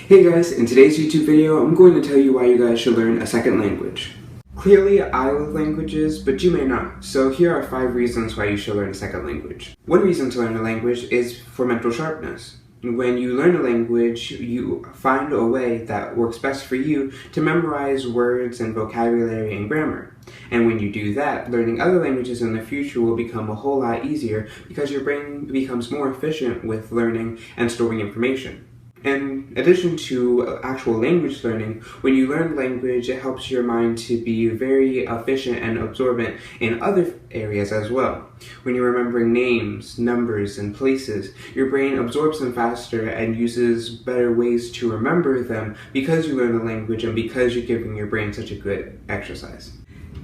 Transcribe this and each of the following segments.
Hey guys, in today's YouTube video, I'm going to tell you why you guys should learn a second language. Clearly, I love languages, but you may not, so here are 5 reasons why you should learn a second language. One reason to learn a language is for mental sharpness. When you learn a language, you find a way that works best for you to memorize words and vocabulary and grammar. And when you do that, learning other languages in the future will become a whole lot easier because your brain becomes more efficient with learning and storing information. In addition to actual language learning, when you learn language, it helps your mind to be very efficient and absorbent in other areas as well. When you're remembering names, numbers, and places, your brain absorbs them faster and uses better ways to remember them because you learn the language and because you're giving your brain such a good exercise.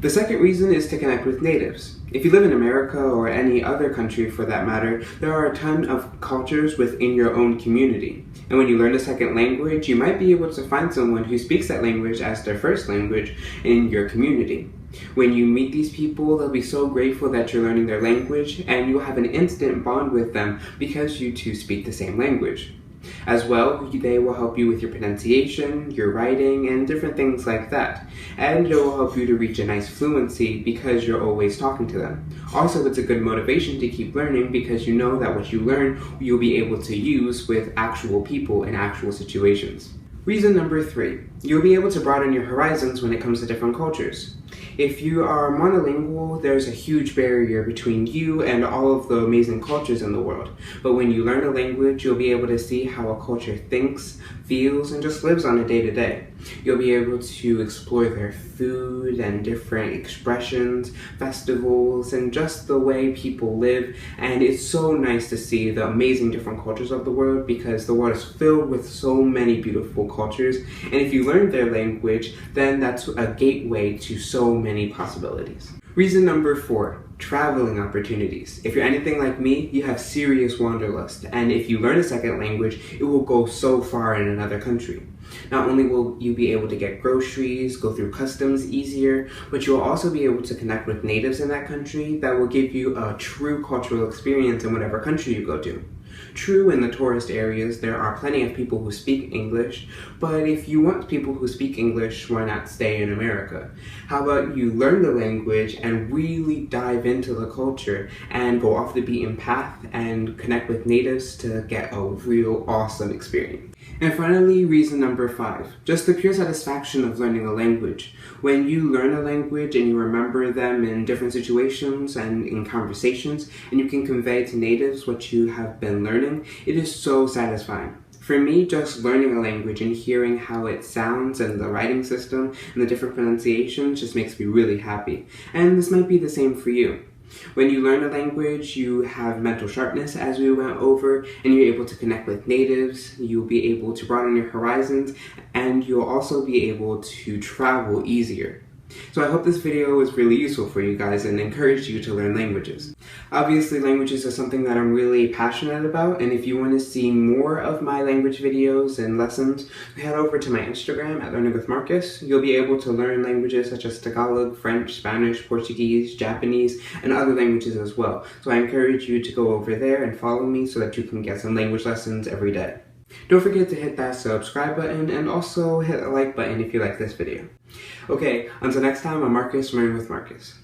The second reason is to connect with natives. If you live in America or any other country for that matter, there are a ton of cultures within your own community. And when you learn a second language, you might be able to find someone who speaks that language as their first language in your community. When you meet these people, they'll be so grateful that you're learning their language, and you'll have an instant bond with them because you two speak the same language. As well, they will help you with your pronunciation, your writing, and different things like that. And it will help you to reach a nice fluency because you're always talking to them. Also, it's a good motivation to keep learning because you know that what you learn, you'll be able to use with actual people in actual situations. Reason number 3, you'll be able to broaden your horizons when it comes to different cultures. If you are monolingual, there's a huge barrier between you and all of the amazing cultures in the world. But when you learn a language, you'll be able to see how a culture thinks, feels, and just lives on a day-to-day. You'll be able to explore their food and different expressions, festivals, and just the way people live. And it's so nice to see the amazing different cultures of the world because the world is filled with so many beautiful cultures. And if you learn their language, then that's a gateway to so many possibilities. Reason number 4, traveling opportunities. If you're anything like me, you have serious wanderlust, and if you learn a second language, it will go so far in another country. Not only will you be able to get groceries, go through customs easier, but you'll also be able to connect with natives in that country that will give you a true cultural experience in whatever country you go to. True, in the tourist areas, there are plenty of people who speak English, but if you want people who speak English, why not stay in America? How about you learn the language and really dive into the culture and go off the beaten path and connect with natives to get a real awesome experience. And finally, reason number 5, just the pure satisfaction of learning a language. When you learn a language and you remember them in different situations and in conversations, and you can convey to natives what you have been learning, it is so satisfying. For me, just learning a language and hearing how it sounds and the writing system and the different pronunciations just makes me really happy. And this might be the same for you. When you learn a language, you have mental sharpness, as we went over, and you're able to connect with natives, you'll be able to broaden your horizons, and you'll also be able to travel easier. So I hope this video was really useful for you guys and encouraged you to learn languages. Obviously, languages are something that I'm really passionate about, and if you want to see more of my language videos and lessons, head over to my Instagram at Learning with Marcus. You'll be able to learn languages such as Tagalog, French, Spanish, Portuguese, Japanese, and other languages as well. So I encourage you to go over there and follow me so that you can get some language lessons every day. Don't forget to hit that subscribe button and also hit the like button if you like this video. Okay, until next time, I'm Marcus, Learning with Marcus.